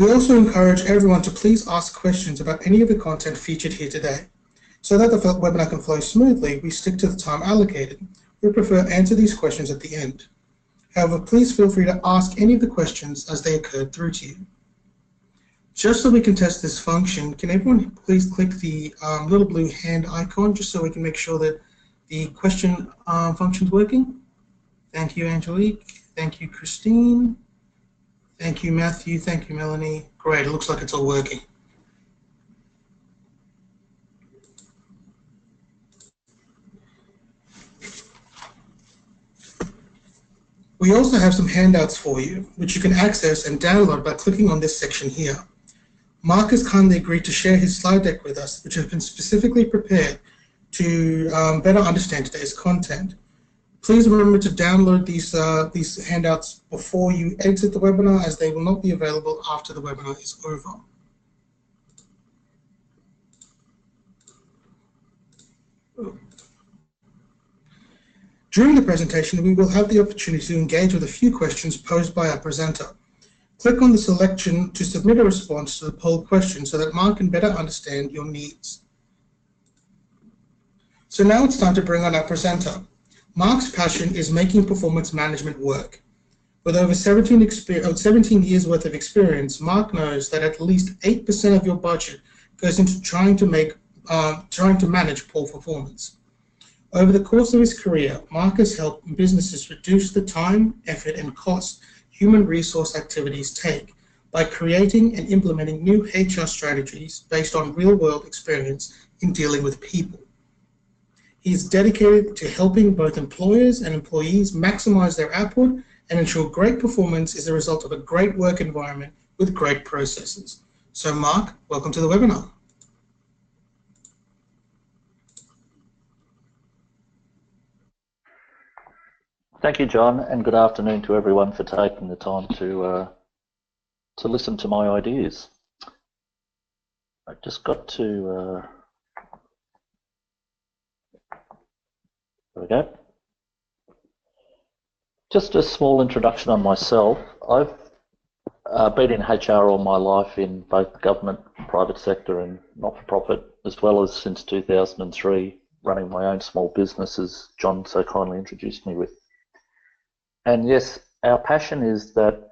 We also encourage everyone to please ask questions about any of the content featured here today. So that the webinar can flow smoothly, we stick to the time allocated. We prefer to answer these questions at the end. However, please feel free to ask any of the questions as they occurred through to you. Just so we can test this function, can everyone please click the little blue hand icon just so we can make sure that the question function is working? Thank you, Angelique. Thank you, Christine. Thank you, Matthew. Thank you, Melanie. Great, it looks like it's all working. We also have some handouts for you, which you can access and download by clicking on this section here. Mark has kindly agreed to share his slide deck with us, which has been specifically prepared to better understand today's content. Please remember to download these handouts before you exit the webinar, as they will not be available after the webinar is over. During the presentation, we will have the opportunity to engage with a few questions posed by our presenter. Click on the selection to submit a response to the poll question so that Mark can better understand your needs. So now it's time to bring on our presenter. Mark's passion is making performance management work. With over 17 years worth of experience, Mark knows that at least 8% of your budget goes into trying to manage poor performance. Over the course of his career, Mark has helped businesses reduce the time, effort, and cost human resource activities take by creating and implementing new HR strategies based on real-world experience in dealing with people. He is dedicated to helping both employers and employees maximize their output and ensure great performance is a result of a great work environment with great processes. So Mark, welcome to the webinar. Thank you, John, and good afternoon to everyone for taking the time to listen to my ideas. I just got to there we go. Just a small introduction on myself. I've been in HR all my life in both the government, private sector and not-for-profit, as well as since 2003 running my own small business, as John so kindly introduced me with. And yes, our passion is that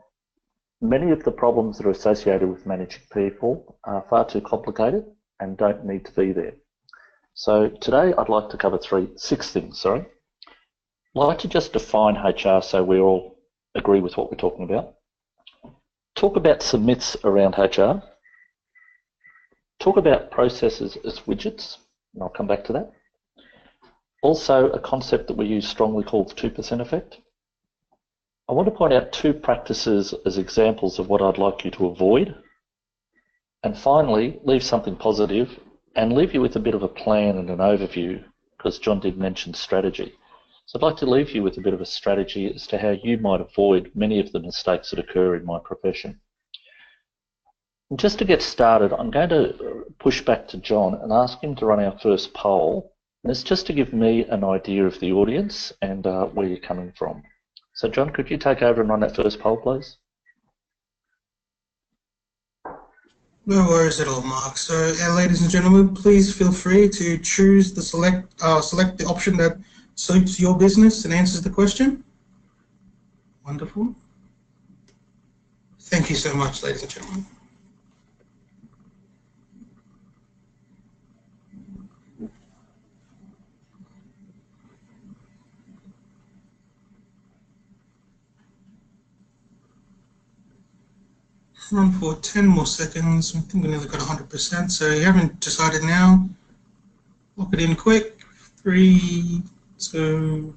many of the problems that are associated with managing people are far too complicated and don't need to be there. So today I'd like to cover six things. I'd like to just define HR so we all agree with what we're talking about. Talk about some myths around HR. Talk about processes as widgets, and I'll come back to that. Also, a concept that we use strongly called the 2% effect. I want to point out two practices as examples of what I'd like you to avoid. And finally, leave something positive and leave you with a bit of a plan and an overview, because John did mention strategy. So I'd like to leave you with a bit of a strategy as to how you might avoid many of the mistakes that occur in my profession. And just to get started, I'm going to push back to John and ask him to run our first poll. And it's just to give me an idea of the audience and where you're coming from. So John, could you take over and run that first poll, please? No worries at all, Mark. So, ladies and gentlemen, please feel free to choose the select the option that suits your business and answers the question. Wonderful. Thank you so much, ladies and gentlemen. On for 10 more seconds. I think we nearly got 100%. So you haven't decided now. Lock it in quick. 3, 2,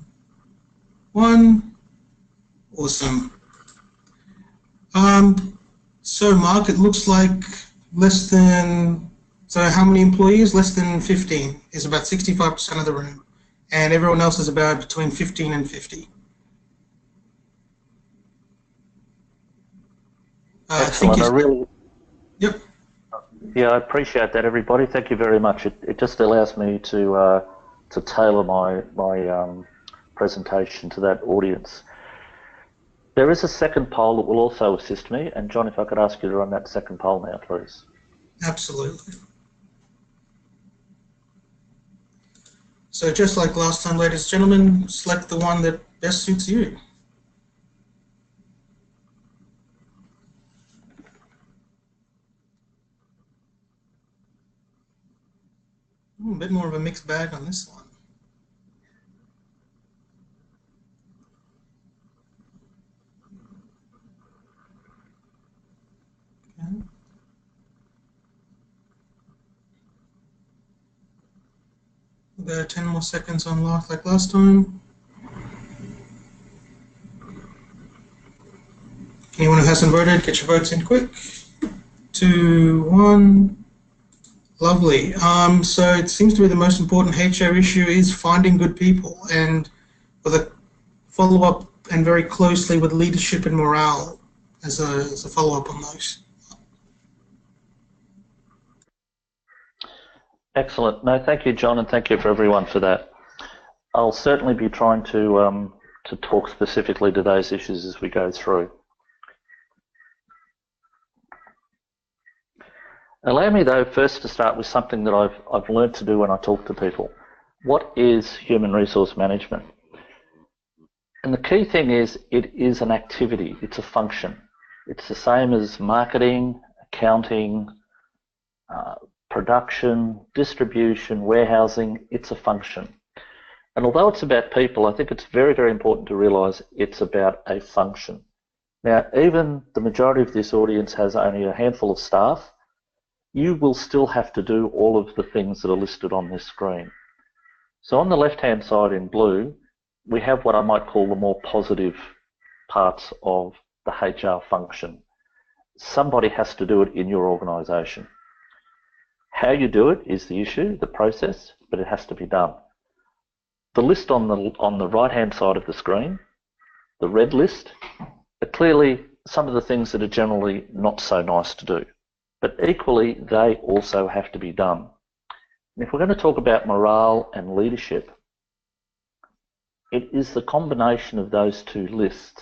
1. Awesome. So Mark, it looks like less than. So how many employees? Less than 15 is about 65% of the room, and everyone else is about between 15 and 50. Excellent. I really. Yep. Yeah, I appreciate that, everybody. Thank you very much. It just allows me to tailor my presentation to that audience. There is a second poll that will also assist me, and John, if I could ask you to run that second poll now, please. Absolutely. So just like last time, ladies and gentlemen, select the one that best suits you. A bit more of a mixed bag on this one. Okay. We'll go 10 more seconds on lock like last time. Anyone who hasn't voted, get your votes in quick. 2, 1. Lovely. So it seems to be the most important HR issue is finding good people, and with a follow-up and very closely with leadership and morale as a follow-up on those. Excellent. No, thank you, John, and thank you for everyone for that. I'll certainly be trying to talk specifically to those issues as we go through. Allow me, though, first to start with something that I've learned to do when I talk to people. What is human resource management? And the key thing is it is an activity. It's a function. It's the same as marketing, accounting, production, distribution, warehousing. It's a function. And although it's about people, I think it's very, very important to realise it's about a function. Now, even the majority of this audience has only a handful of staff. You will still have to do all of the things that are listed on this screen. So on the left-hand side in blue, we have what I might call the more positive parts of the HR function. Somebody has to do it in your organisation. How you do it is the issue, the process, but it has to be done. The list on the right-hand side of the screen, the red list, are clearly some of the things that are generally not so nice to do. But equally, they also have to be done. And if we're going to talk about morale and leadership, it is the combination of those two lists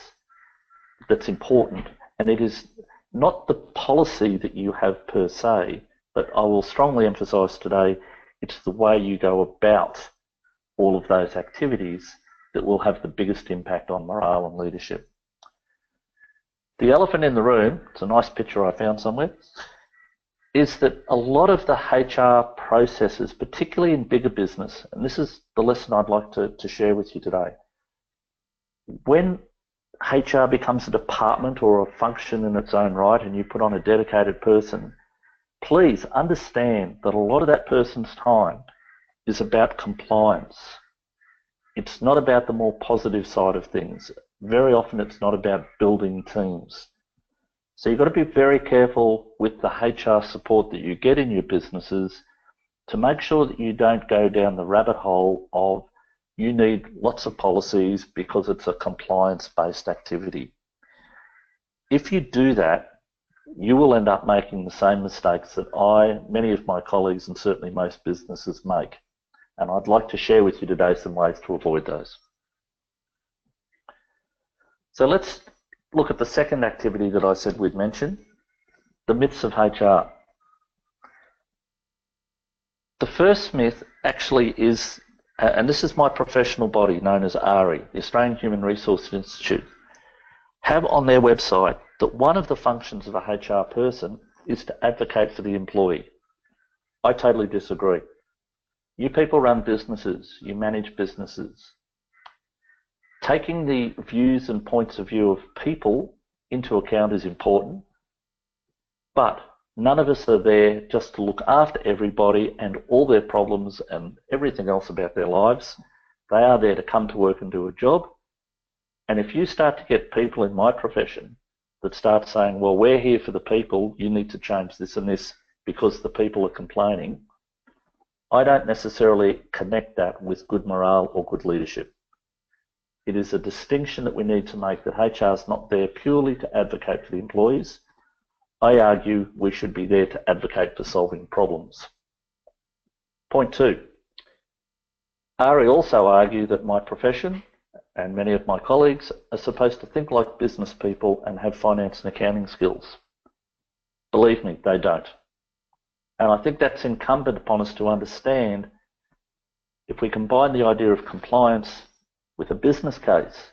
that's important. And it is not the policy that you have per se, but I will strongly emphasise today, it's the way you go about all of those activities that will have the biggest impact on morale and leadership. The elephant in the room, it's a nice picture I found somewhere, is that a lot of the HR processes, particularly in bigger business, and this is the lesson I'd like to share with you today, when HR becomes a department or a function in its own right and you put on a dedicated person, please understand that a lot of that person's time is about compliance. It's not about the more positive side of things. Very often it's not about building teams. So you've got to be very careful with the HR support that you get in your businesses to make sure that you don't go down the rabbit hole of you need lots of policies because it's a compliance-based activity. If you do that, you will end up making the same mistakes that many of my colleagues, and certainly most businesses make. And I'd like to share with you today some ways to avoid those. So let's look at the second activity that I said we'd mention, the myths of HR. The first myth actually is, and this is my professional body known as ARI, the Australian Human Resources Institute, have on their website that one of the functions of a HR person is to advocate for the employee. I totally disagree. You people run businesses, you manage businesses. Taking the views and points of view of people into account is important, but none of us are there just to look after everybody and all their problems and everything else about their lives. They are there to come to work and do a job. And if you start to get people in my profession that start saying, well, we're here for the people, you need to change this and this because the people are complaining, I don't necessarily connect that with good morale or good leadership. It is a distinction that we need to make that HR is not there purely to advocate for the employees. I argue we should be there to advocate for solving problems. Point two, ARI also argue that my profession and many of my colleagues are supposed to think like business people and have finance and accounting skills. Believe me, they don't. And I think that's incumbent upon us to understand if we combine the idea of compliance with a business case,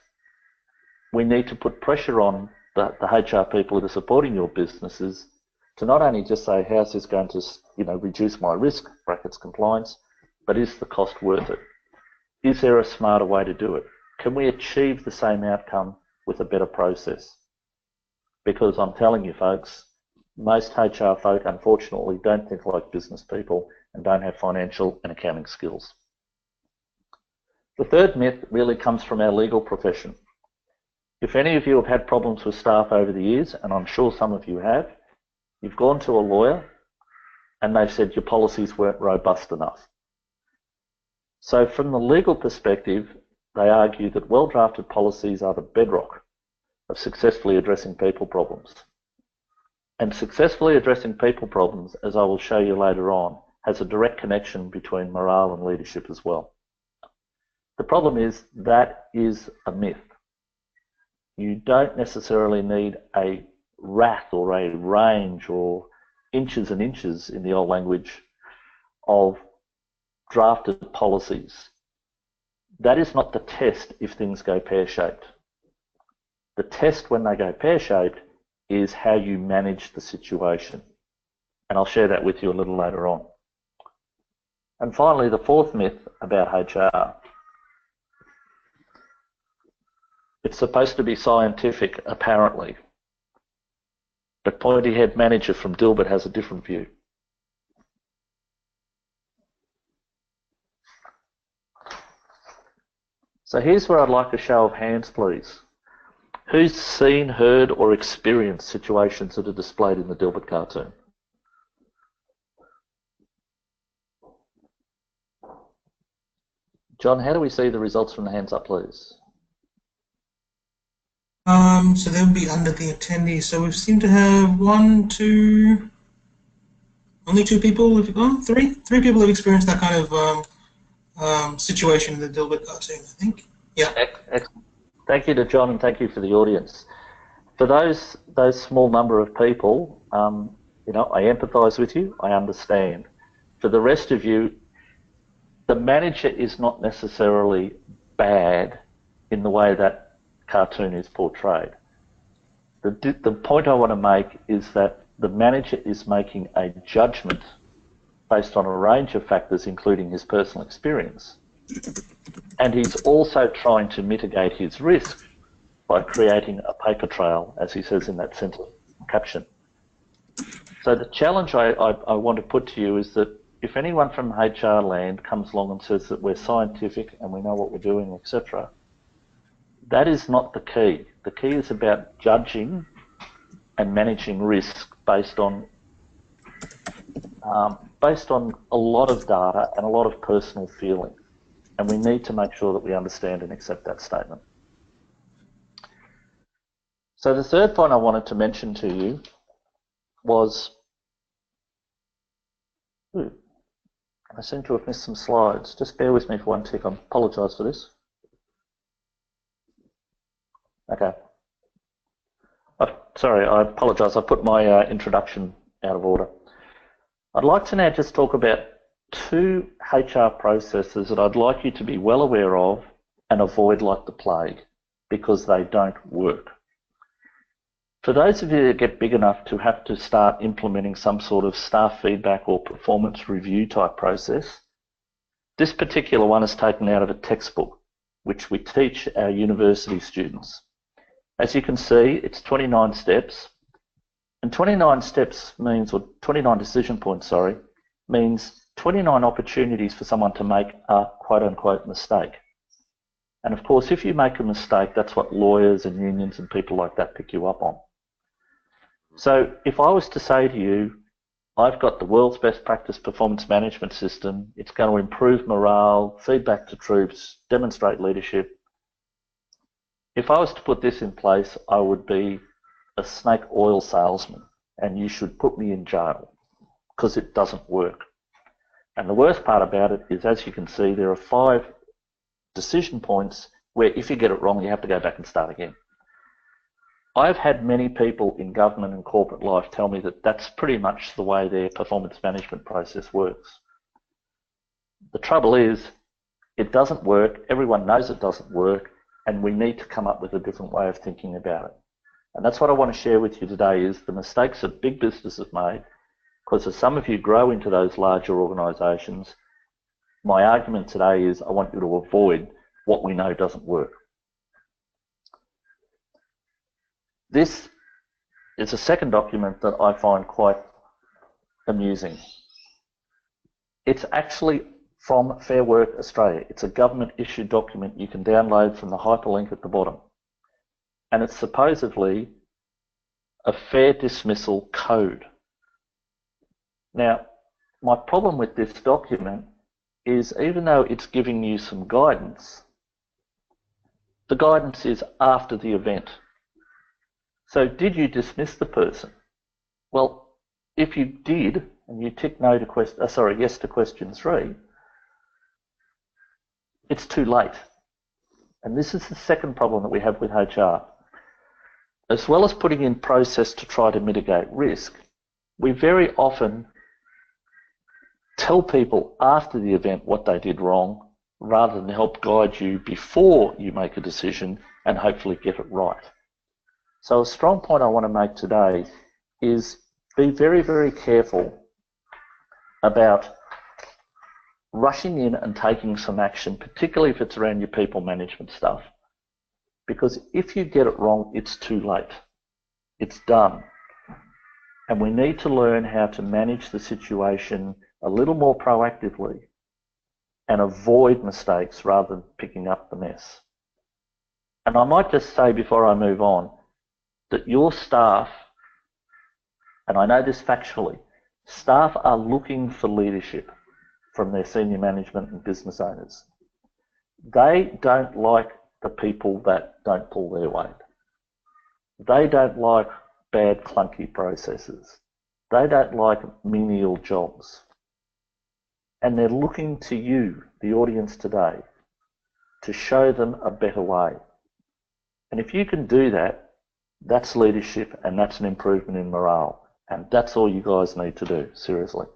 we need to put pressure on the HR people that are supporting your businesses to not only just say, how's this going to reduce my risk, brackets compliance, but is the cost worth it? Is there a smarter way to do it? Can we achieve the same outcome with a better process? Because I'm telling you folks, most HR folk unfortunately don't think like business people and don't have financial and accounting skills. The third myth really comes from our legal profession. If any of you have had problems with staff over the years, and I'm sure some of you have, you've gone to a lawyer and they've said your policies weren't robust enough. So from the legal perspective, they argue that well-drafted policies are the bedrock of successfully addressing people problems. And successfully addressing people problems, as I will show you later on, has a direct connection between morale and leadership as well. The problem is that is a myth. You don't necessarily need a rack or a range or inches and inches in the old language of drafted policies. That is not the test if things go pear-shaped. The test when they go pear-shaped is how you manage the situation. And I'll share that with you a little later on. And finally, the fourth myth about HR. It's supposed to be scientific, apparently. But Pointy Head Manager from Dilbert has a different view. So here's where I'd like a show of hands, please. Who's seen, heard, or experienced situations that are displayed in the Dilbert cartoon? John, how do we see the results from the hands up, please? So they'll be under the attendees. So we seem to have only two people, three people have experienced that kind of situation in the Dilbert cartoon, I think. Yeah. Excellent. Thank you to John and thank you for the audience. For those small number of people, I empathise with you, I understand. For the rest of you, the manager is not necessarily bad in the way that cartoon is portrayed. The point I want to make is that the manager is making a judgment based on a range of factors, including his personal experience. And he's also trying to mitigate his risk by creating a paper trail, as he says in that centre caption. So the challenge I want to put to you is that if anyone from HR land comes along and says that we're scientific and we know what we're doing, etc., that is not the key. The key is about judging and managing risk based on a lot of data and a lot of personal feeling. And we need to make sure that we understand and accept that statement. So the third point I wanted to mention to you was, I seem to have missed some slides. Just bear with me for one tick. I apologise for this. Okay. Sorry, I apologise. I put my introduction out of order. I'd like to now just talk about two HR processes that I'd like you to be well aware of and avoid like the plague, because they don't work. For those of you that get big enough to have to start implementing some sort of staff feedback or performance review type process, this particular one is taken out of a textbook, which we teach our university students. As you can see, it's 29 steps, and 29 steps means, or 29 decision points, sorry, means 29 opportunities for someone to make a quote-unquote mistake. And of course, if you make a mistake, that's what lawyers and unions and people like that pick you up on. So if I was to say to you, I've got the world's best practice performance management system, it's going to improve morale, feedback to troops, demonstrate leadership. If I was to put this in place, I would be a snake oil salesman, and you should put me in jail because it doesn't work. And the worst part about it is, as you can see, there are 5 decision points where if you get it wrong, you have to go back and start again. I've had many people in government and corporate life tell me that that's pretty much the way their performance management process works. The trouble is, it doesn't work, everyone knows it doesn't work, and we need to come up with a different way of thinking about it. And that's what I want to share with you today is the mistakes that big businesses have made, because as some of you grow into those larger organisations, my argument today is I want you to avoid what we know doesn't work. This is a second document that I find quite amusing. It's actually from Fair Work Australia. It's a government issued document you can download from the hyperlink at the bottom. And it's supposedly a fair dismissal code. Now, my problem with this document is even though it's giving you some guidance, the guidance is after the event. So did you dismiss the person? Well, if you did, and you tick no to yes to question 3, it's too late. And this is the second problem that we have with HR. As well as putting in process to try to mitigate risk, we very often tell people after the event what they did wrong rather than help guide you before you make a decision and hopefully get it right. So a strong point I want to make today is be very, very careful about rushing in and taking some action, particularly if it's around your people management stuff. Because if you get it wrong, it's too late. It's done. And we need to learn how to manage the situation a little more proactively and avoid mistakes rather than picking up the mess. And I might just say before I move on, that your staff, and I know this factually, staff are looking for leadership from their senior management and business owners. They don't like the people that don't pull their weight. They don't like bad, clunky processes. They don't like menial jobs. And they're looking to you, the audience today, to show them a better way. And if you can do that, that's leadership and that's an improvement in morale. And that's all you guys need to do, seriously.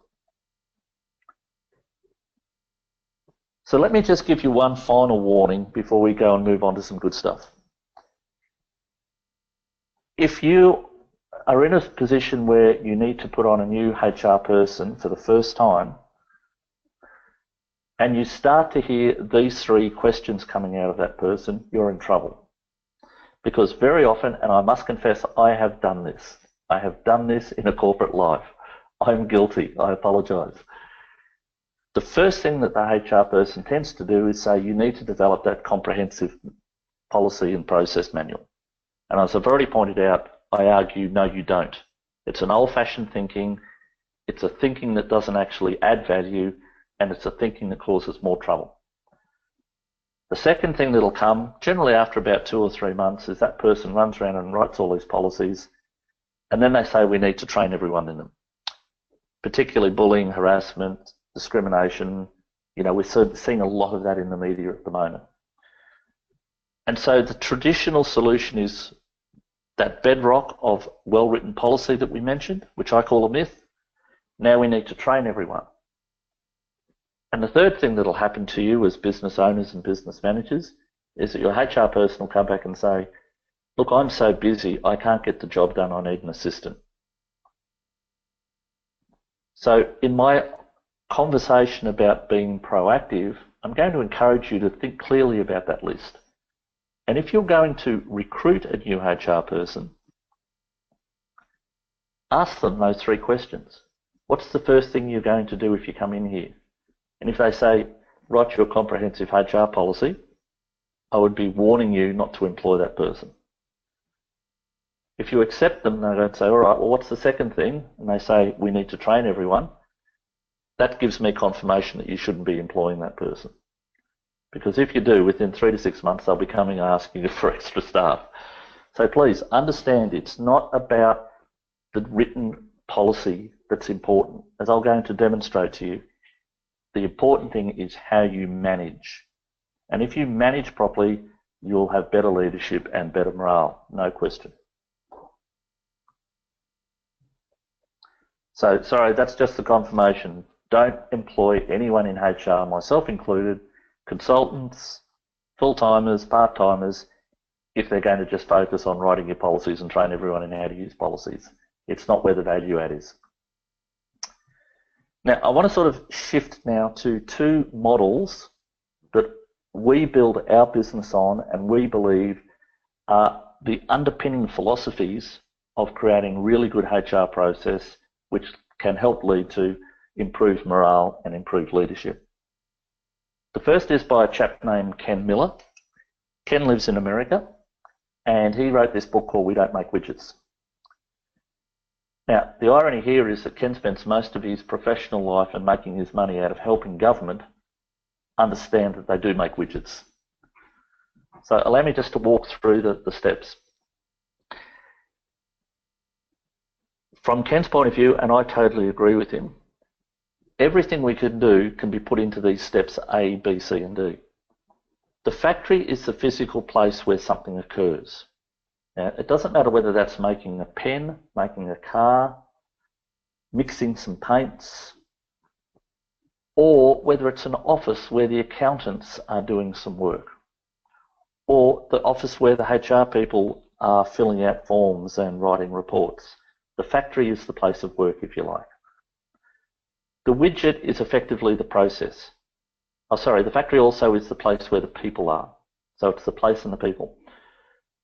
So let me just give you one final warning before we go and move on to some good stuff. If you are in a position where you need to put on a new HR person for the first time, and you start to hear these 3 questions coming out of that person, you're in trouble. Because very often, and I must confess, I have done this. I have done this in a corporate life. I'm guilty. I apologise. The first thing that the HR person tends to do is say, you need to develop that comprehensive policy and process manual. And as I've already pointed out, I argue, no, you don't. It's an old-fashioned thinking. It's a thinking that doesn't actually add value, and it's a thinking that causes more trouble. The second thing that'll come, generally after about 2 or 3 months, is that person runs around and writes all these policies, and then they say we need to train everyone in them. Particularly bullying, harassment, discrimination. You know, we're seeing a lot of that in the media at the moment. And so the traditional solution is that bedrock of well-written policy that we mentioned, which I call a myth. Now we need to train everyone. And the third thing that'll happen to you as business owners and business managers is that your HR person will come back and say, look, I'm so busy, I can't get the job done, I need an assistant. So in my conversation about being proactive, I'm going to encourage you to think clearly about that list. And if you're going to recruit a new HR person, ask them those 3 questions. What's the first thing you're going to do if you come in here? And if they say, write your comprehensive HR policy, I would be warning you not to employ that person. If you accept them, they're going to say, all right, well, what's the second thing? And they say, we need to train everyone. That gives me confirmation that you shouldn't be employing that person. Because if you do, within 3 to 6 months, they'll be coming and asking you for extra staff. So please understand, it's not about the written policy that's important. As I'm going to demonstrate to you, the important thing is how you manage. And if you manage properly, you'll have better leadership and better morale, no question. So, sorry, that's just the confirmation. Don't employ anyone in HR, myself included, consultants, full-timers, part-timers, if they're going to just focus on writing your policies and train everyone in how to use policies. It's not where the value add is. Now, I want to sort of shift now to two models that we build our business on and we believe are the underpinning philosophies of creating really good HR process, which can help lead to improved morale and improved leadership. The first is by a chap named Ken Miller. Ken lives in America, and he wrote this book called We Don't Make Widgets. Now, the irony here is that Ken spends most of his professional life and making his money out of helping government understand that they do make widgets. So allow me just to walk through the steps. From Ken's point of view, and I totally agree with him, everything we can do can be put into these steps A, B, C, and D. The factory is the physical place where something occurs. Now, it doesn't matter whether that's making a pen, making a car, mixing some paints, or whether it's an office where the accountants are doing some work, or the office where the HR people are filling out forms and writing reports. The factory is the place of work, if you like. The widget is effectively the process. Oh, sorry, the factory also is the place where the people are. So it's the place and the people.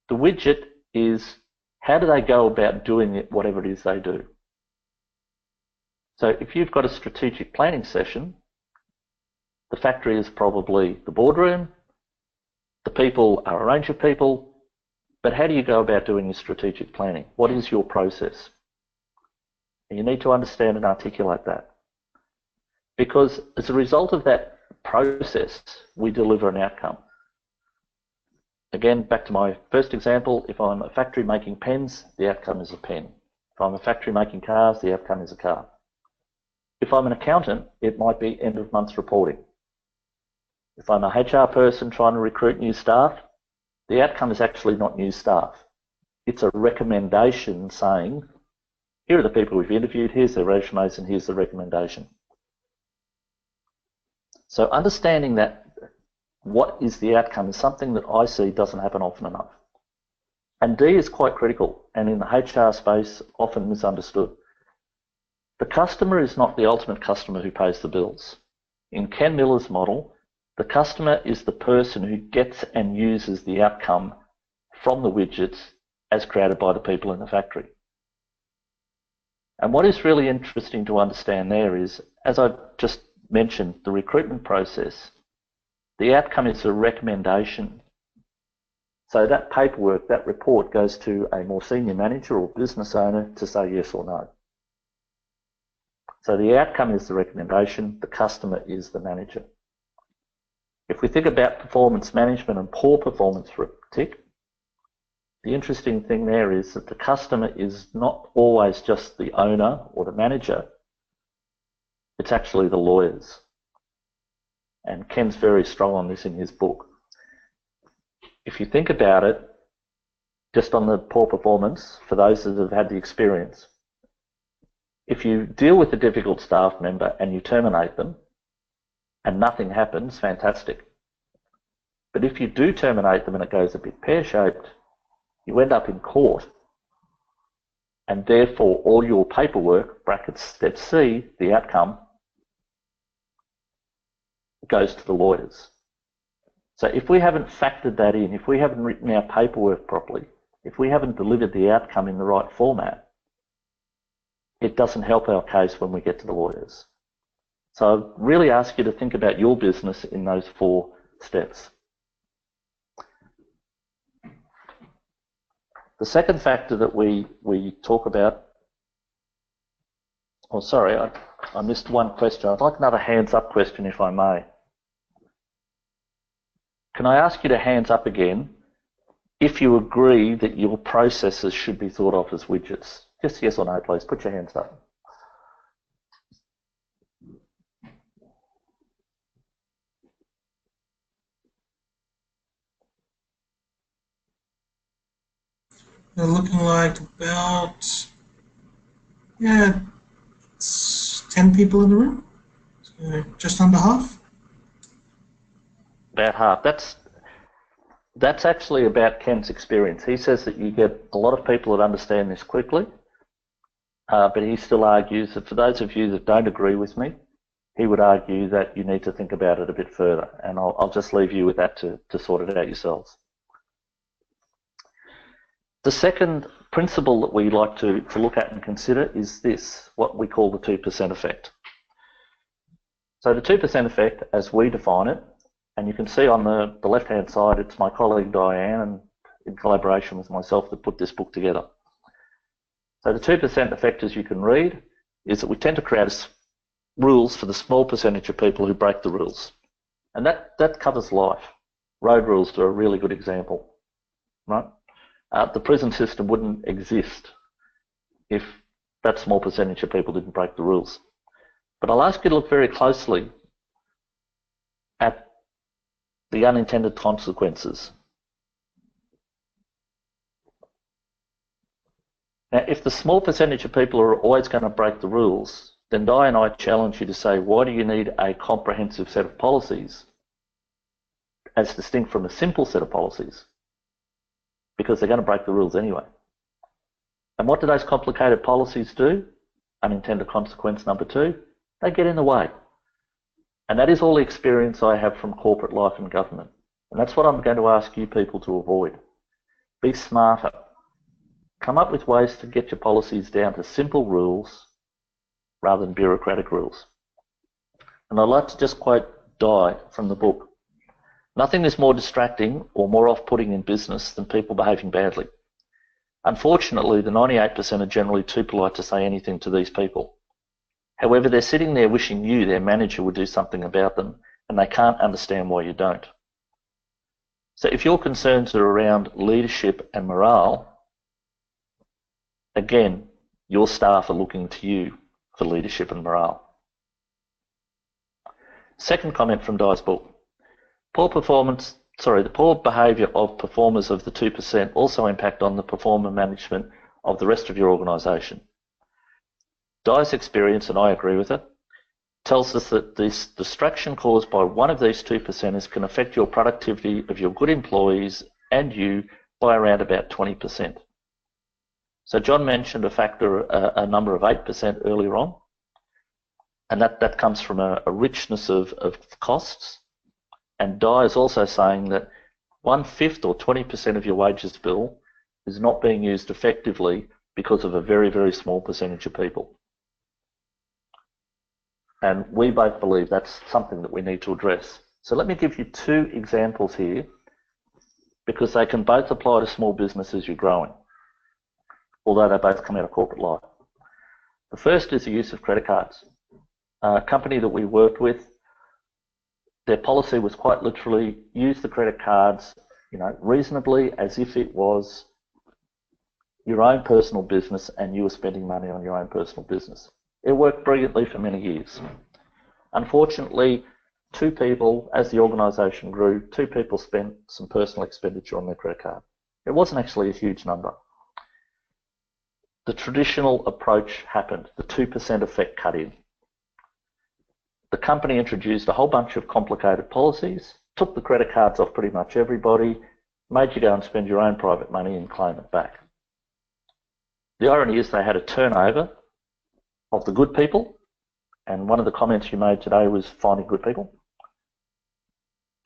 The widget is how do they go about doing it, whatever it is they do. So if you've got a strategic planning session, the factory is probably the boardroom, the people are a range of people, but how do you go about doing your strategic planning? What is your process? And you need to understand and articulate that. Because as a result of that process, we deliver an outcome. Again, back to my first example, if I'm a factory making pens, the outcome is a pen. If I'm a factory making cars, the outcome is a car. If I'm an accountant, it might be end of month reporting. If I'm a HR person trying to recruit new staff, the outcome is actually not new staff. It's a recommendation saying, here are the people we've interviewed, here's their resumes, and here's the recommendation. So understanding that what is the outcome is something that I see doesn't happen often enough. And D is quite critical, and in the HR space, often misunderstood. The customer is not the ultimate customer who pays the bills. In Ken Miller's model, the customer is the person who gets and uses the outcome from the widgets as created by the people in the factory. And what is really interesting to understand there is, as I just mentioned, the recruitment process, the outcome is a recommendation. So that paperwork, that report goes to a more senior manager or business owner to say yes or no. So the outcome is the recommendation, the customer is the manager. If we think about performance management and poor performance for a tick, the interesting thing there is that the customer is not always just the owner or the manager, it's actually the lawyers. And Ken's very strong on this in his book. If you think about it, just on the poor performance, for those that have had the experience, if you deal with a difficult staff member and you terminate them and nothing happens, fantastic. But if you do terminate them and it goes a bit pear-shaped, you end up in court, and therefore all your paperwork, brackets step C, the outcome, goes to the lawyers. So if we haven't factored that in, if we haven't written our paperwork properly, if we haven't delivered the outcome in the right format, it doesn't help our case when we get to the lawyers. So I really ask you to think about your business in those 4 steps. The second factor that we talk about, oh sorry, I missed one question. I'd like another hands up question if I may. Can I ask you to hands up again if you agree that your processes should be thought of as widgets? Just yes or no, please. Put your hands up. They're looking like about, yeah, it's 10 people in the room, so just under half. About half. That's actually about Ken's experience. He says that you get a lot of people that understand this quickly, but he still argues that for those of you that don't agree with me, he would argue that you need to think about it a bit further, and I'll just leave you with that to sort it out yourselves. The second principle that we like to look at and consider is this, what we call the 2% effect. So the 2% effect, as we define it, and you can see on the left-hand side, it's my colleague Diane, and in collaboration with myself, that put this book together. So the 2% effect, as you can read, is that we tend to create rules for the small percentage of people who break the rules. And that covers life. Road rules are a really good example, right? The prison system wouldn't exist if that small percentage of people didn't break the rules. But I'll ask you to look very closely at the unintended consequences. Now, if the small percentage of people are always going to break the rules, then Di and I challenge you to say, why do you need a comprehensive set of policies as distinct from a simple set of policies? Because they're going to break the rules anyway. And what do those complicated policies do? Unintended consequence number 2, they get in the way. And that is all the experience I have from corporate life and government. And that's what I'm going to ask you people to avoid. Be smarter. Come up with ways to get your policies down to simple rules rather than bureaucratic rules. And I'd like to just quote Di from the book. Nothing is more distracting or more off-putting in business than people behaving badly. Unfortunately, the 98% are generally too polite to say anything to these people. However, they're sitting there wishing you, their manager, would do something about them, and they can't understand why you don't. So if your concerns are around leadership and morale, again, your staff are looking to you for leadership and morale. Second comment from Di's book. The poor behaviour of performers of the 2% also impact on the performer management of the rest of your organisation. Di's experience, and I agree with it, tells us that this distraction caused by one of these 2%ers can affect your productivity of your good employees and you by around about 20%. So John mentioned a number of 8% earlier on, and that comes from a richness of costs. And Di is also saying that 1/5 or 20% of your wages bill is not being used effectively because of a very, very small percentage of people. And we both believe that's something that we need to address. So let me give you 2 examples here, because they can both apply to small business as you're growing, although they both come out of corporate life. The first is the use of credit cards. A company that we worked with, their policy was quite literally use the credit cards, reasonably, as if it was your own personal business and you were spending money on your own personal business. It worked brilliantly for many years. Unfortunately, 2 people, as the organisation grew, 2 people spent some personal expenditure on their credit card. It wasn't actually a huge number. The traditional approach happened. The 2% effect cut in. The company introduced a whole bunch of complicated policies, took the credit cards off pretty much everybody, made you go and spend your own private money and claim it back. The irony is they had a turnover of the good people, and one of the comments you made today was finding good people.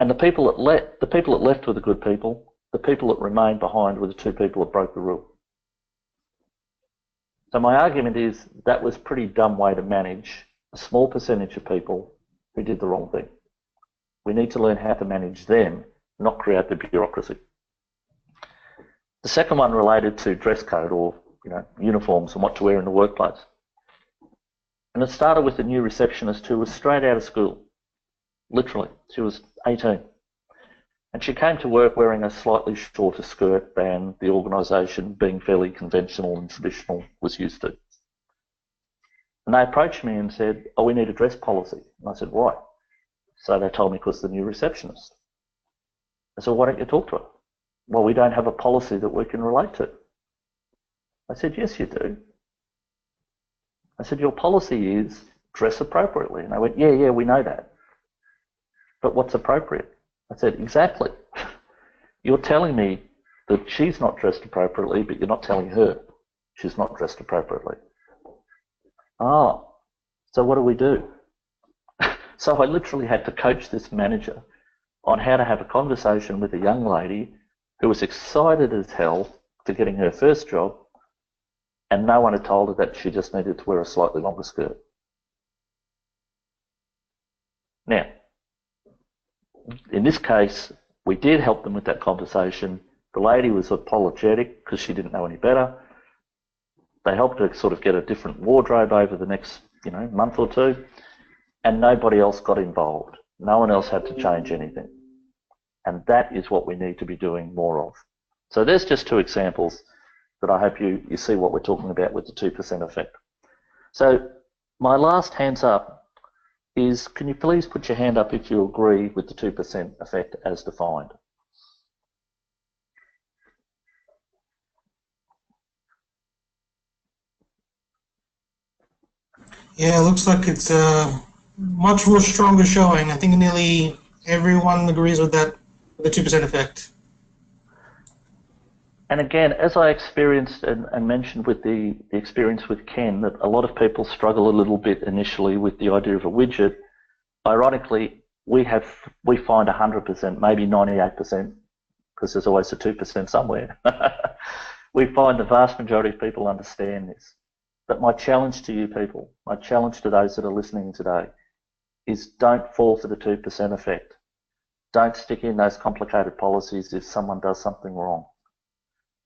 And the people that left were the good people. The people that remained behind were the 2 people that broke the rule. So my argument is that was a pretty dumb way to manage a small percentage of people who did the wrong thing. We need to learn how to manage them, not create the bureaucracy. The second one related to dress code, or uniforms and what to wear in the workplace. And it started with a new receptionist who was straight out of school, literally. She was 18. And she came to work wearing a slightly shorter skirt than the organisation, being fairly conventional and traditional, was used to. And they approached me and said, oh, we need a dress policy. And I said, why? So they told me because the new receptionist. I said, why don't you talk to her? Well, we don't have a policy that we can relate to. I said, yes, you do. I said, your policy is dress appropriately. And they went, yeah, we know that. But what's appropriate? I said, exactly. You're telling me that she's not dressed appropriately, but you're not telling her she's not dressed appropriately. Oh, so what do we do? So I literally had to coach this manager on how to have a conversation with a young lady who was excited as hell for getting her first job, and no one had told her that she just needed to wear a slightly longer skirt. Now, in this case, we did help them with that conversation. The lady was apologetic because she didn't know any better. They helped her sort of get a different wardrobe over the next, month or two, and nobody else got involved. No one else had to change anything. And that is what we need to be doing more of. So there's just two examples that I hope you see what we're talking about with the 2% effect. So my last hands up is, can you please put your hand up if you agree with the 2% effect as defined? Yeah, it looks like it's a much more stronger showing. I think nearly everyone agrees with that, the 2% effect. And again, as I experienced and mentioned with the experience with Ken, that a lot of people struggle a little bit initially with the idea of a widget. Ironically, we find 100%, maybe 98%, because there's always a 2% somewhere. We find the vast majority of people understand this. But my challenge to you people, my challenge to those that are listening today, is don't fall for the 2% effect. Don't stick in those complicated policies if someone does something wrong.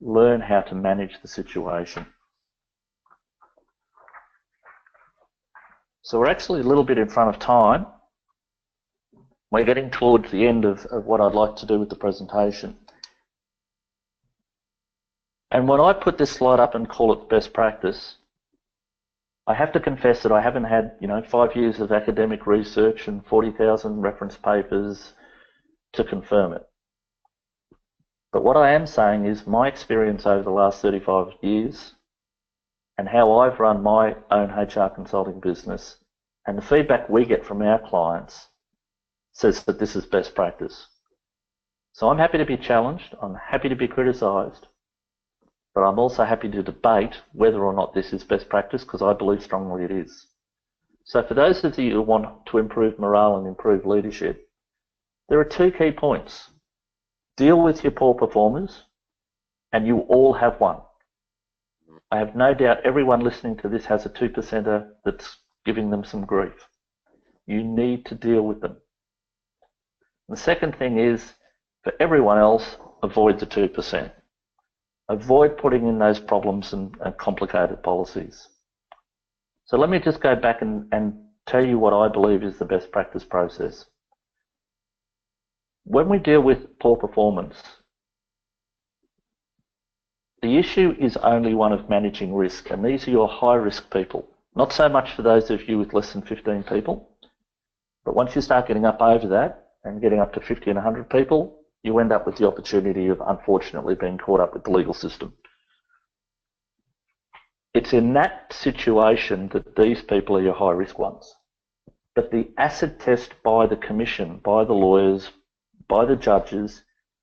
Learn how to manage the situation. So we're actually a little bit in front of time. We're getting towards the end of what I'd like to do with the presentation. And when I put this slide up and call it best practice, I have to confess that I haven't had 5 years of academic research and 40,000 reference papers to confirm it. But what I am saying is my experience over the last 35 years and how I've run my own HR consulting business and the feedback we get from our clients says that this is best practice. So I'm happy to be challenged, I'm happy to be criticised, but I'm also happy to debate whether or not this is best practice because I believe strongly it is. So for those of you who want to improve morale and improve leadership, there are 2 key points. Deal with your poor performers, and you all have one. I have no doubt everyone listening to this has a 2%er that's giving them some grief. You need to deal with them. The second thing is, for everyone else, avoid the 2%. Avoid putting in those problems and complicated policies. So let me just go back and tell you what I believe is the best practice process. When we deal with poor performance, the issue is only one of managing risk, and these are your high-risk people. Not so much for those of you with less than 15 people, but once you start getting up over that and getting up to 50 and 100 people, you end up with the opportunity of unfortunately being caught up with the legal system. It's in that situation that these people are your high-risk ones. But the acid test by the commission, by the lawyers, by the judges,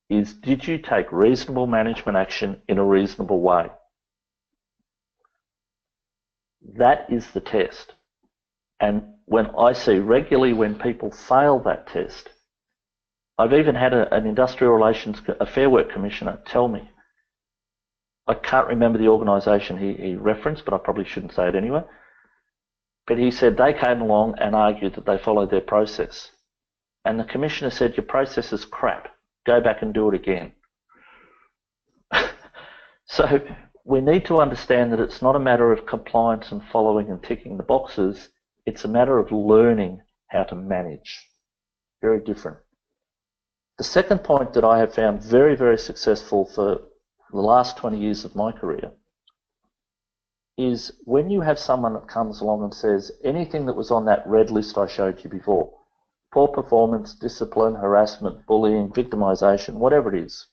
is did you take reasonable management action in a reasonable way? That is the test. And when I see regularly when people fail that test, I've even had an industrial relations, a Fair Work commissioner tell me, I can't remember the organisation he referenced, but I probably shouldn't say it anyway, but he said they came along and argued that they followed their process. And the commissioner said, your process is crap. Go back and do it again. So we need to understand that it's not a matter of compliance and following and ticking the boxes. It's a matter of learning how to manage. Very different. The second point that I have found very, very successful for the last 20 years of my career is when you have someone that comes along and says anything that was on that red list I showed you before, poor performance, discipline, harassment, bullying, victimisation, whatever it is,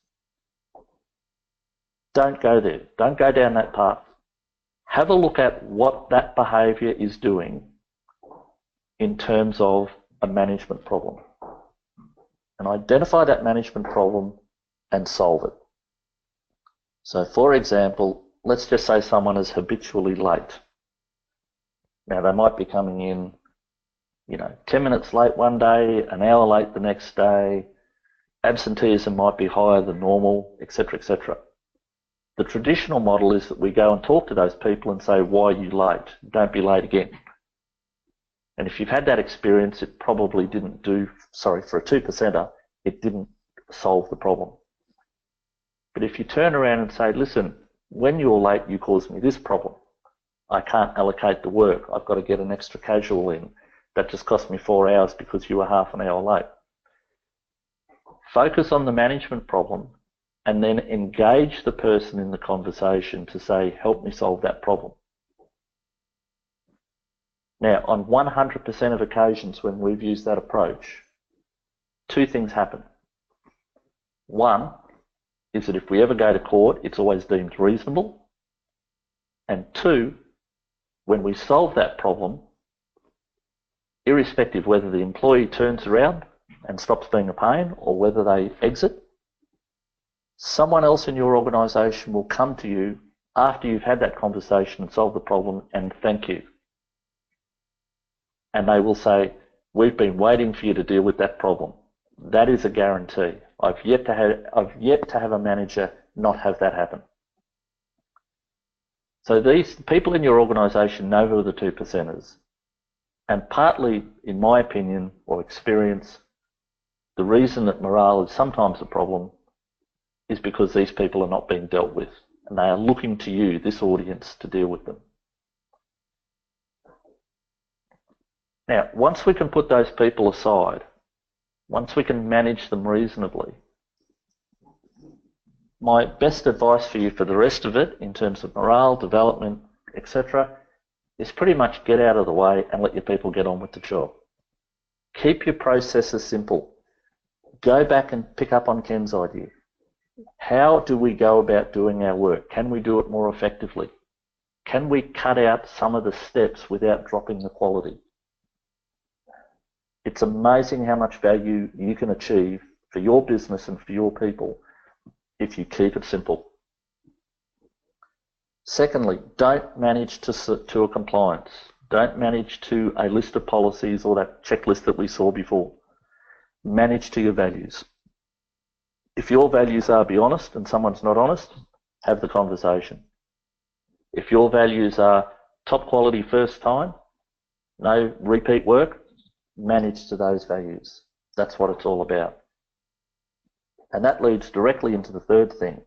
don't go there. Don't go down that path. have a look at what that behaviour is doing in terms of a management problem, and identify that management problem and solve it. So for example, let's just say someone is habitually late. Now they might be coming in, 10 minutes late one day, an hour late the next day, absenteeism might be higher than normal, etc., etc. The traditional model is that we go and talk to those people and say, why are you late? Don't be late again. And if you've had that experience, it probably didn't for a 2%er, it didn't solve the problem. But if you turn around and say, listen, when you're late, you caused me this problem. I can't allocate the work. I've got to get an extra casual in. That just cost me 4 hours because you were half an hour late. Focus on the management problem and then engage the person in the conversation to say, help me solve that problem. Now, on 100% of occasions when we've used that approach, two things happen. One is that if we ever go to court, it's always deemed reasonable. And two, when we solve that problem, irrespective whether the employee turns around and stops being a pain or whether they exit, someone else in your organisation will come to you after you've had that conversation and solved the problem and thank you. And they will say, we've been waiting for you to deal with that problem. That is a guarantee. I've yet to have a manager not have that happen. So these people in your organisation know who are the 2%ers. And partly, in my opinion or experience, the reason that morale is sometimes a problem is because these people are not being dealt with. And they are looking to you, this audience, to deal with them. Now, once we can put those people aside, once we can manage them reasonably, my best advice for you for the rest of it, in terms of morale, development, etc., is pretty much get out of the way and let your people get on with the job. Keep your processes simple. Go back and pick up on Ken's idea. How do we go about doing our work? Can we do it more effectively? Can we cut out some of the steps without dropping the quality? It's amazing how much value you can achieve for your business and for your people if you keep it simple. Secondly, don't manage to a compliance. Don't manage to a list of policies or that checklist that we saw before. Manage to your values. If your values are be honest and someone's not honest, have the conversation. If your values are top quality first time, no repeat work, manage to those values. That's what it's all about. And that leads directly into the third thing.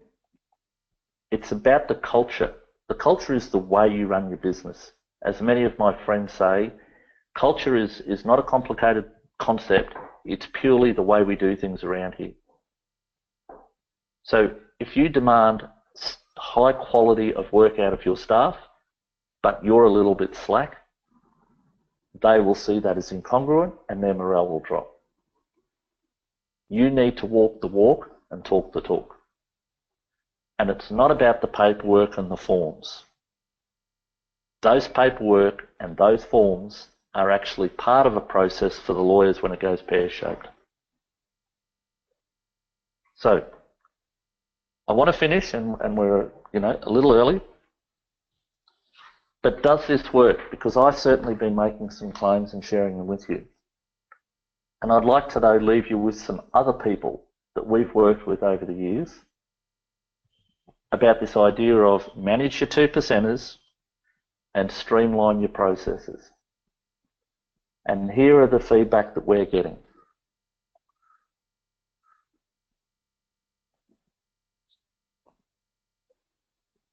It's about the culture. The culture is the way you run your business. As many of my friends say, culture is not a complicated concept. It's purely the way we do things around here. So if you demand high quality of work out of your staff, but you're a little bit slack, they will see that as incongruent and their morale will drop. You need to walk the walk and talk the talk. And it's not about the paperwork and the forms. Those paperwork and those forms are actually part of a process for the lawyers when it goes pear-shaped. So, I want to finish, and we're a little early. But does this work? Because I've certainly been making some claims and sharing them with you. And I'd like to, though, leave you with some other people that we've worked with over the years about this idea of manage your 2%ers and streamline your processes. And here are the feedback that we're getting.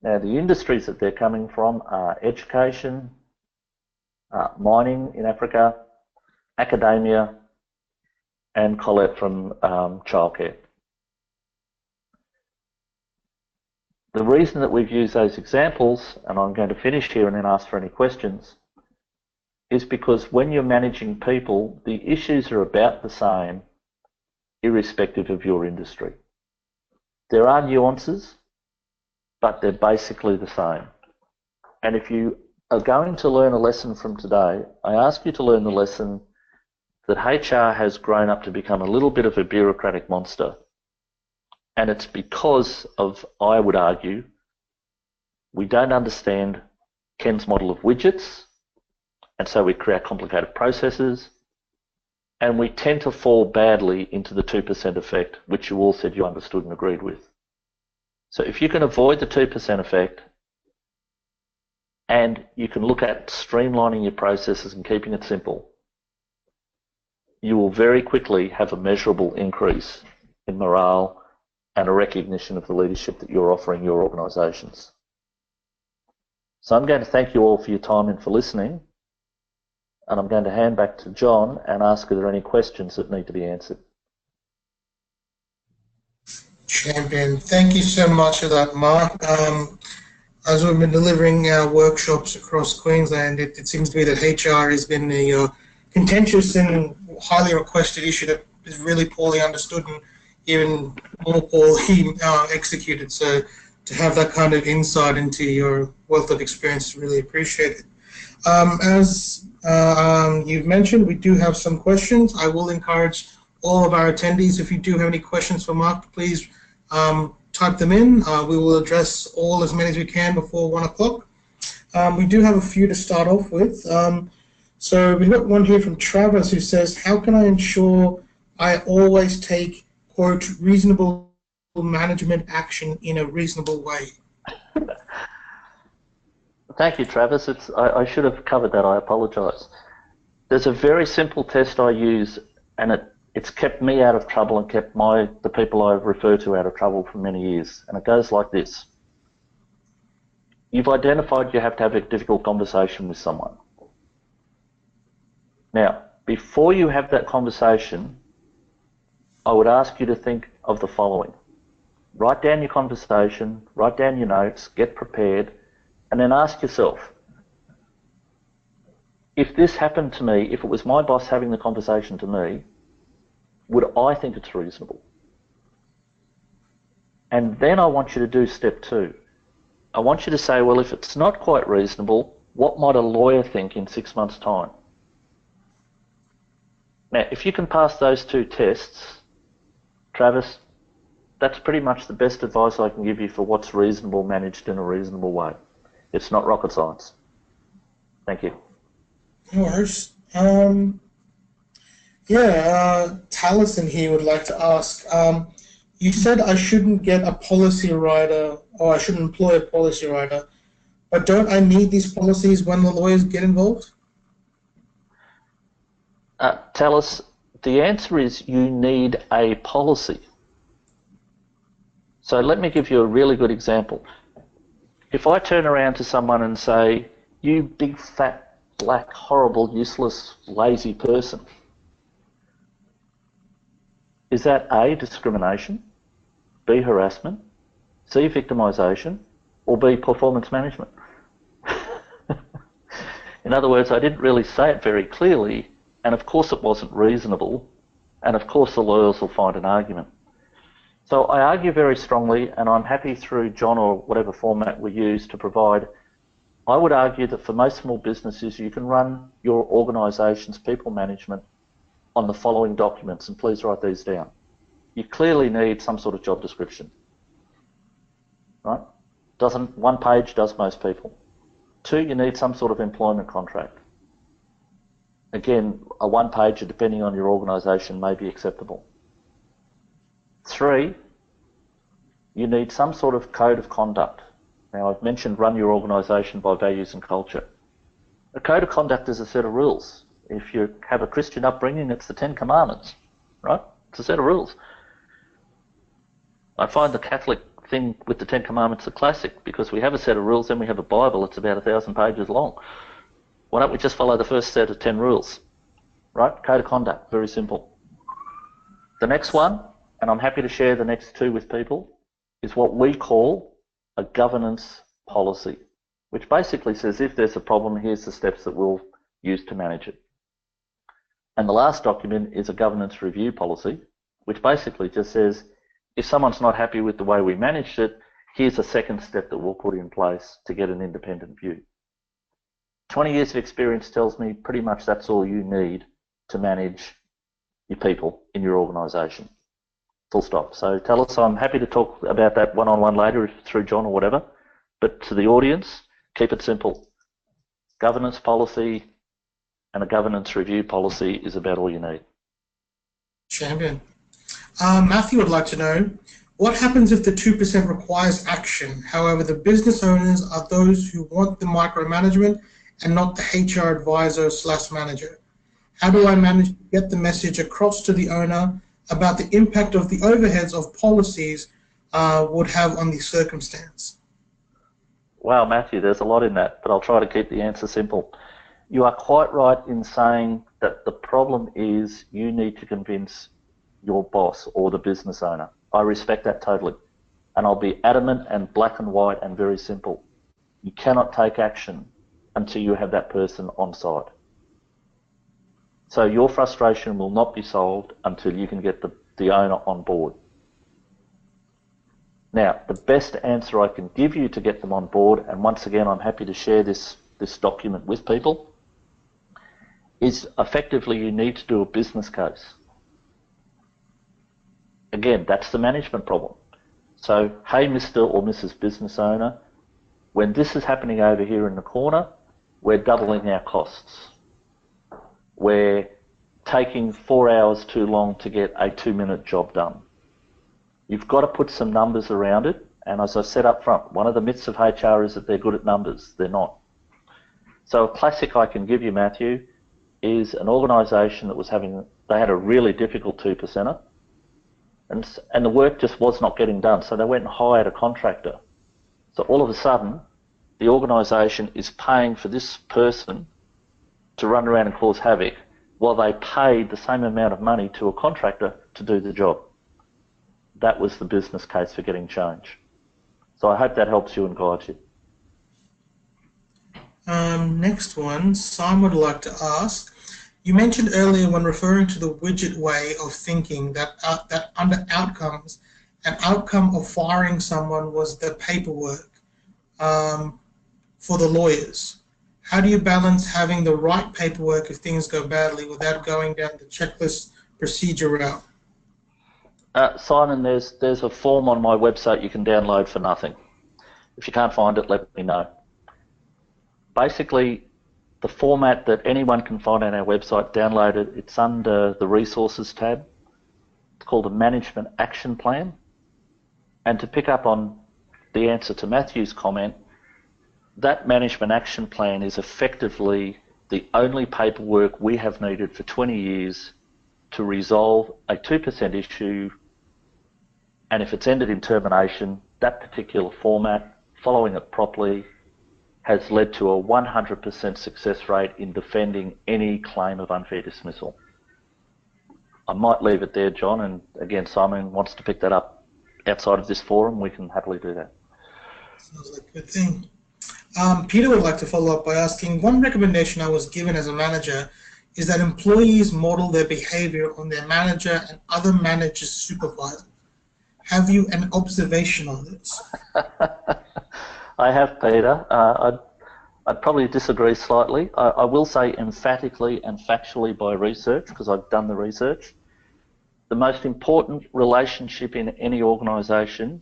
Now, the industries that they're coming from are education, mining in Africa, academia, and Colette from childcare. The reason that we've used those examples, and I'm going to finish here and then ask for any questions, is because when you're managing people, the issues are about the same, irrespective of your industry. There are nuances, but they're basically the same. And if you are going to learn a lesson from today, I ask you to learn the lesson that HR has grown up to become a little bit of a bureaucratic monster. And it's because of, I would argue, we don't understand Ken's model of widgets, and so we create complicated processes, and we tend to fall badly into the 2% effect, which you all said you understood and agreed with. So if you can avoid the 2% effect, and you can look at streamlining your processes and keeping it simple, you will very quickly have a measurable increase in morale and a recognition of the leadership that you're offering your organisations. So I'm going to thank you all for your time and for listening, and I'm going to hand back to John and ask if there are any questions that need to be answered. Champion, thank you so much for that, Mark. As we've been delivering workshops across Queensland, it seems to be that HR has been a contentious and highly requested issue that is really poorly understood and even more poorly executed. So to have that kind of insight into your wealth of experience is really appreciated. As you've mentioned, we do have some questions. I will encourage all of our attendees, if you do have any questions for Mark, please type them in. We will address as many as we can before 1 o'clock. We do have a few to start off with. So we've got one here from Travis who says, how can I ensure I always take, quote, reasonable management action in a reasonable way? Thank you, Travis. I should have covered that. I apologise. There's a very simple test I use, and it's kept me out of trouble and kept the people I refer to out of trouble for many years. And it goes like this. You've identified you have to have a difficult conversation with someone. Now, before you have that conversation, I would ask you to think of the following. Write down your conversation, write down your notes, get prepared, and then ask yourself, if this happened to me, if it was my boss having the conversation to me, would I think it's reasonable? And then I want you to do step 2. I want you to say, well, if it's not quite reasonable, what might a lawyer think in 6 months' time? Now, if you can pass those 2 tests, Travis, that's pretty much the best advice I can give you for what's reasonable managed in a reasonable way. It's not rocket science. Thank you. No worries. Taliesin here would like to ask, you said I shouldn't get a policy writer, or I shouldn't employ a policy writer, but don't I need these policies when the lawyers get involved? Talis, the answer is you need a policy. So let me give you a really good example. If I turn around to someone and say, you big, fat, black, horrible, useless, lazy person, is that A, discrimination, B, harassment, C, victimisation, or B, performance management? In other words, I didn't really say it very clearly, and of course it wasn't reasonable, and of course the lawyers will find an argument. So I argue very strongly, and I'm happy through John or whatever format we use to provide. I would argue that for most small businesses, you can run your organisation's people management on the following documents, and please write these down. You clearly need some sort of job description, right? One page does most people. 2, you need some sort of employment contract. Again, a one pager, depending on your organisation, may be acceptable. 3, you need some sort of code of conduct. Now, I've mentioned run your organisation by values and culture. A code of conduct is a set of rules. If you have a Christian upbringing, it's the 10 Commandments, right? It's a set of rules. I find the Catholic thing with the 10 Commandments a classic because we have a set of rules, then we have a Bible that's about 1,000 pages long. Why don't we just follow the first set of 10 rules, right? Code of conduct, very simple. The next one, and I'm happy to share the next 2 with people, is what we call a governance policy, which basically says if there's a problem, here's the steps that we'll use to manage it. And the last document is a governance review policy, which basically just says if someone's not happy with the way we managed it, Here's a second step that we'll put in place to get an independent view. 20 years of experience tells me pretty much that's all you need to manage your people in your organisation. Full stop. So tell us, I'm happy to talk about that one-on-one later through John or whatever, but to the audience, keep it simple. Governance policy and a governance review policy is about all you need. Champion. Matthew would like to know, what happens if the 2% requires action? However, the business owners are those who want the micromanagement and not the HR advisor/manager. How do I manage to get the message across to the owner about the impact of the overheads of policies would have on the circumstance? Wow, Matthew, there's a lot in that, but I'll try to keep the answer simple. You are quite right in saying that the problem is you need to convince your boss or the business owner. I respect that totally. And I'll be adamant and black and white and very simple. You cannot take action until you have that person on side. So your frustration will not be solved until you can get the owner on board. Now, the best answer I can give you to get them on board, and once again I'm happy to share this document with people, is effectively you need to do a business case. Again, that's the management problem. So, hey Mr. or Mrs. Business Owner, when this is happening over here in the corner, we're doubling our costs. We're taking 4 hours too long to get a 2-minute job done. You've got to put some numbers around it, and as I said up front, one of the myths of HR is that they're good at numbers. They're not. So a classic I can give you, Matthew, is an organisation that they had a really difficult 2%er, and the work just was not getting done, so they went and hired a contractor. So all of a sudden, the organisation is paying for this person to run around and cause havoc while they paid the same amount of money to a contractor to do the job. That was the business case for getting change. So I hope that helps you and guides you. Next one, Simon would like to ask, you mentioned earlier when referring to the widget way of thinking that under outcomes, an outcome of firing someone was the paperwork for the lawyers. How do you balance having the right paperwork if things go badly without going down the checklist procedure route? Simon, there's a form on my website you can download for nothing. If you can't find it, let me know. Basically, the format that anyone can find on our website, download it. It's under the Resources tab. It's called a Management Action Plan. And to pick up on the answer to Matthew's comment, that Management Action Plan is effectively the only paperwork we have needed for 20 years to resolve a 2% issue, and if it's ended in termination, that particular format, following it properly, has led to a 100% success rate in defending any claim of unfair dismissal. I might leave it there, John, and again, Simon wants to pick that up outside of this forum, we can happily do that. Sounds like a good thing. Peter would like to follow up by asking, one recommendation I was given as a manager is that employees model their behavior on their manager and other managers' supervisors. Have you an observation on this? I have, Peter. I'd probably disagree slightly. I will say emphatically and factually by research, because I've done the research, the most important relationship in any organisation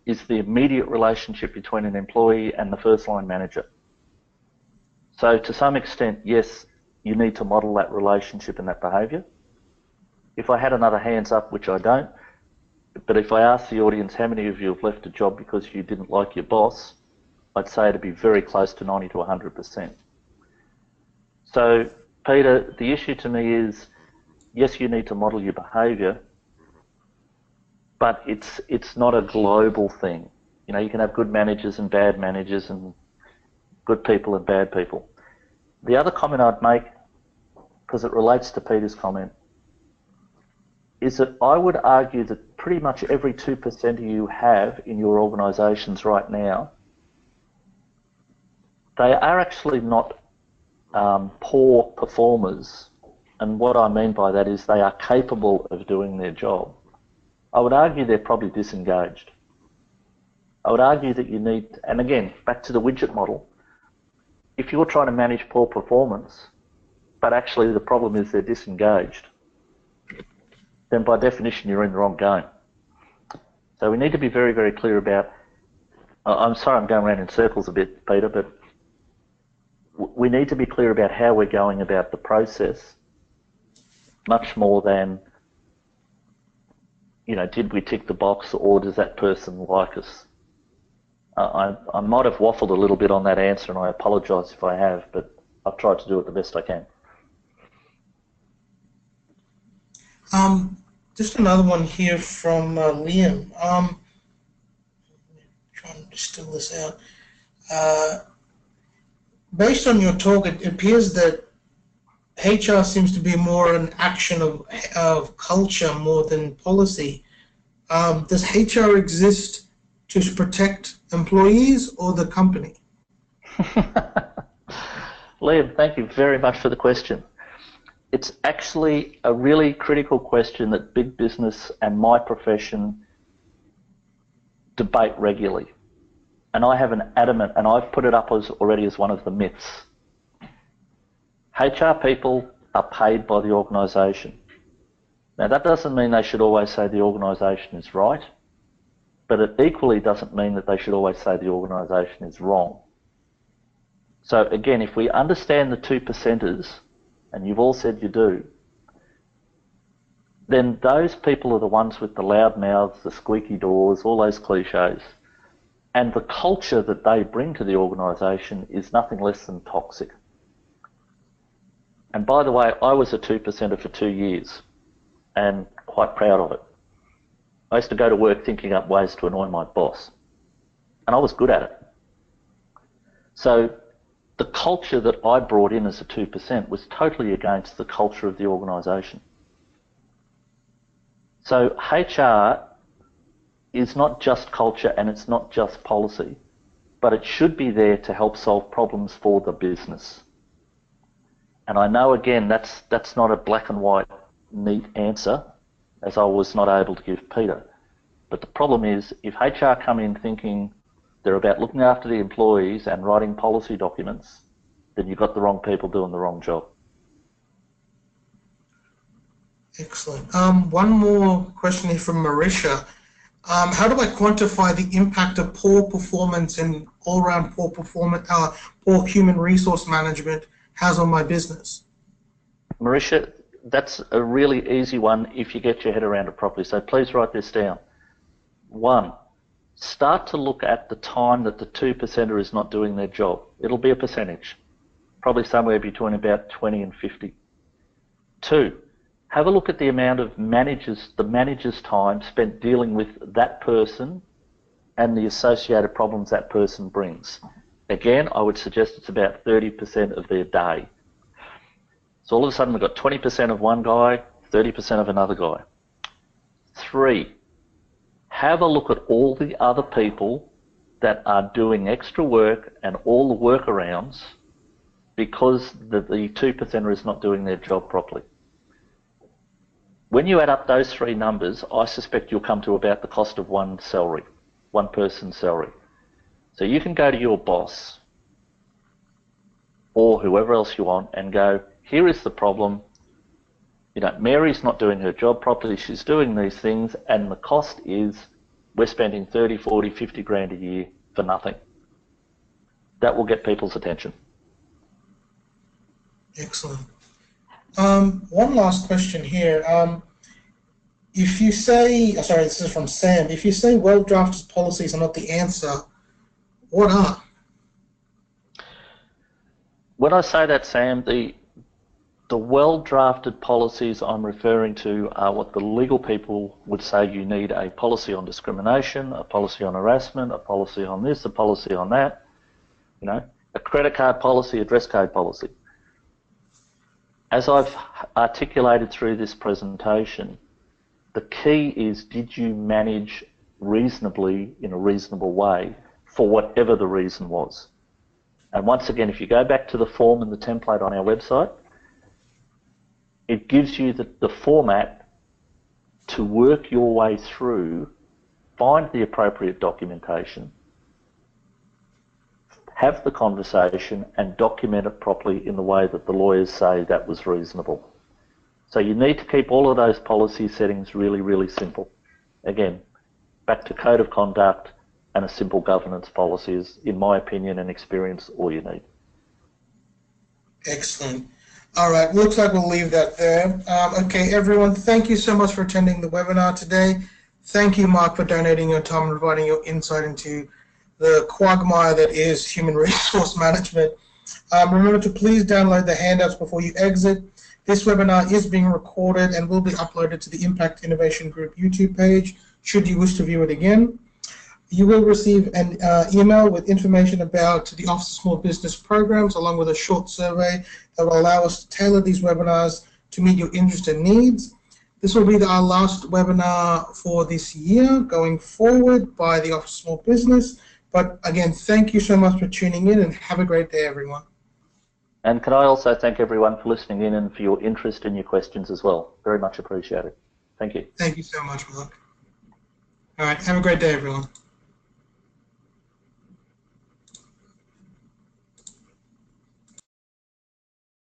is the immediate relationship between an employee and the first line manager. So to some extent, yes, you need to model that relationship and that behaviour. If I had another hands up, which I don't, but if I asked the audience how many of you have left a job because you didn't like your boss, I'd say it'd be very close to 90 to 100%. So, Peter, the issue to me is, yes, you need to model your behaviour, but it's not a global thing. You know, you can have good managers and bad managers and good people and bad people. The other comment I'd make, because it relates to Peter's comment, is that I would argue that pretty much every 2% you have in your organisations right now, they are actually not poor performers. And what I mean by that is they are capable of doing their job. I would argue they're probably disengaged. I would argue that you need, and again, back to the widget model, if you're trying to manage poor performance, but actually the problem is they're disengaged, then by definition you're in the wrong game. So we need to be very, very clear about, I'm sorry I'm going around in circles a bit, Peter, but we need to be clear about how we're going about the process, much more than, you know, did we tick the box or does that person like us? I might have waffled a little bit on that answer and I apologise if I have, but I've tried to do it the best I can. Just another one here from Liam. Trying to distill this out. Based on your talk, it appears that HR seems to be more an action of culture more than policy. Does HR exist to protect employees or the company? Liam, thank you very much for the question. It's actually a really critical question that big business and my profession debate regularly. And I have an adamant, and I've put it up already as one of the myths. HR people are paid by the organisation. Now that doesn't mean they should always say the organisation is right, but it equally doesn't mean that they should always say the organisation is wrong. So again, if we understand the 2%ers, and you've all said you do, then those people are the ones with the loud mouths, the squeaky doors, all those cliches. And the culture that they bring to the organisation is nothing less than toxic. And by the way, I was a 2%er for 2 years and quite proud of it. I used to go to work thinking up ways to annoy my boss, and I was good at it. So the culture that I brought in as a 2% was totally against the culture of the organisation. So HR is not just culture and it's not just policy, but it should be there to help solve problems for the business. And I know, again, that's not a black and white neat answer, as I was not able to give Peter. But the problem is, if HR come in thinking they're about looking after the employees and writing policy documents, then you've got the wrong people doing the wrong job. Excellent. One more question here from Marisha. How do I quantify the impact of poor performance and all-round poor human resource management has on my business? Marisha, that's a really easy one if you get your head around it properly. So please write this down. 1, start to look at the time that the 2%er is not doing their job. It'll be a percentage, probably somewhere between about 20 and 50. 2, have a look at the amount of the manager's time spent dealing with that person and the associated problems that person brings. Again, I would suggest it's about 30% of their day. So all of a sudden we've got 20% of one guy, 30% of another guy. 3, have a look at all the other people that are doing extra work and all the workarounds because the 2%er is not doing their job properly. When you add up those 3 numbers, I suspect you'll come to about the cost of one person's salary. So you can go to your boss or whoever else you want and go, here is the problem. You know, Mary's not doing her job properly. She's doing these things, and the cost is we're spending 30, 40, 50 grand a year for nothing. That will get people's attention. Excellent. One last question here. If you say, sorry, this is from Sam, if you say well-drafted policies are not the answer, what are? When I say that, Sam, the well-drafted policies I'm referring to are what the legal people would say you need: a policy on discrimination, a policy on harassment, a policy on this, a policy on that, you know, a credit card policy, a dress code policy. As I've articulated through this presentation, the key is, did you manage reasonably in a reasonable way for whatever the reason was? And once again, if you go back to the form and the template on our website, it gives you the format to work your way through find the appropriate documentation, have the conversation, and document it properly in the way that the lawyers say that was reasonable. So you need to keep all of those policy settings really, really simple. Again, back to code of conduct and a simple governance policy is, in my opinion and experience, all you need. Excellent. All right, looks like we'll leave that there. Okay, everyone, thank you so much for attending the webinar today. Thank you, Mark, for donating your time and providing your insight into the quagmire that is human resource management. Remember to please download the handouts before you exit. This webinar is being recorded and will be uploaded to the Impact Innovation Group YouTube page, should you wish to view it again. You will receive an email with information about the Office of Small Business programs, along with a short survey that will allow us to tailor these webinars to meet your interests and needs. This will be our last webinar for this year going forward by the Office of Small Business. But again, thank you so much for tuning in and have a great day, everyone. And can I also thank everyone for listening in and for your interest and your questions as well. Very much appreciated. Thank you. Thank you so much, Mark. All right, have a great day, everyone.